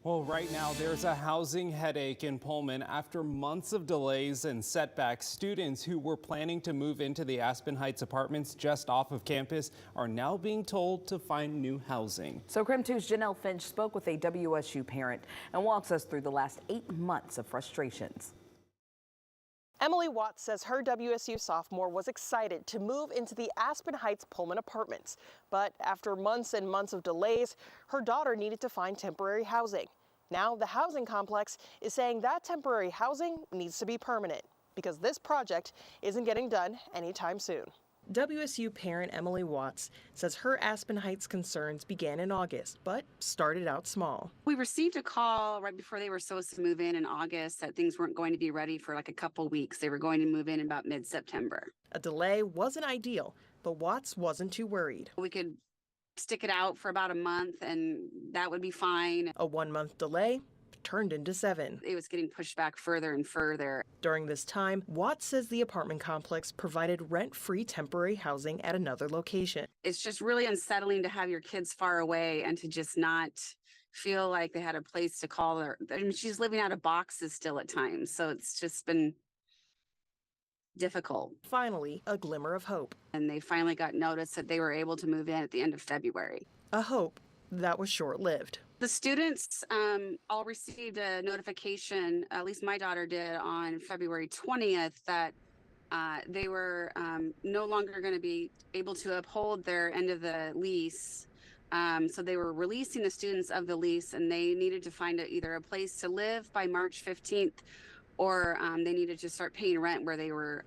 Well, right now there's a housing headache in Pullman after months of delays and setbacks. Students who were planning to move into the Aspen Heights apartments just off of campus are now being told to find new housing. So KREM 2's Janelle Finch spoke with a WSU parent and walks us through the last 8 months of frustrations. Emily Watts says her WSU sophomore was excited to move into the Aspen Heights Pullman apartments. But after months and months of delays, her daughter needed to find temporary housing. Now the housing complex is saying that temporary housing needs to be permanent because this project isn't getting done anytime soon. WSU parent Emily Watts says her Aspen Heights concerns began in August, but started out small. We received a call right before they were supposed to move in August that things weren't going to be ready for like a couple weeks. They were going to move in about mid-September. A delay wasn't ideal, but Watts wasn't too worried. We could stick it out for about a month and that would be fine. A 1-month delay turned into 7. It was getting pushed back further and further. During this time, Watts says the apartment complex provided rent-free temporary housing at another location. It's just really unsettling to have your kids far away and to just not feel like they had a place to call her. I mean, she's living out of boxes still at times, so it's just been difficult. Finally, a glimmer of hope. And they finally got notice that they were able to move in at the end of February. A hope that was short-lived. The students all received a notification, at least my daughter did, on February 20th that they were no longer going to be able to uphold their end of the lease. So they were releasing the students of the lease and they needed to find either a place to live by March 15th or they needed to start paying rent where they were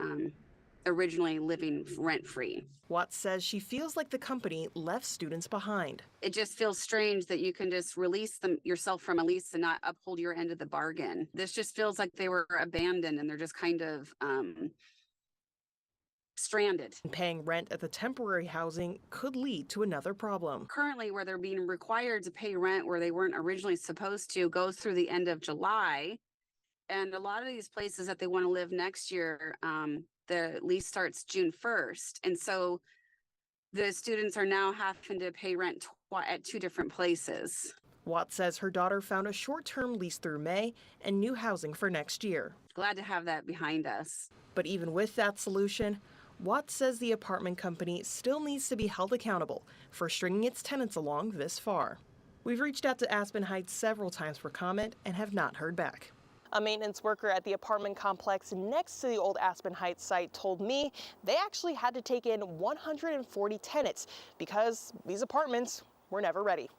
originally living rent-free. Watts says she feels like the company left students behind. It just feels strange that you can just release yourself from a lease and not uphold your end of the bargain. This just feels like they were abandoned and they're just kind of stranded. Paying rent at the temporary housing could lead to another problem. Currently, where they're being required to pay rent where they weren't originally supposed to goes through the end of July. And a lot of these places that they want to live next year, the lease starts June 1st. And so the students are now having to pay rent at 2 different places. Watts says her daughter found a short-term lease through May and new housing for next year. Glad to have that behind us. But even with that solution, Watts says the apartment company still needs to be held accountable for stringing its tenants along this far. We've reached out to Aspen Heights several times for comment and have not heard back. A maintenance worker at the apartment complex next to the old Aspen Heights site told me they actually had to take in 140 tenants because these apartments were never ready.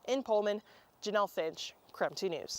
In Pullman, Janelle Finch, KREM 2 News.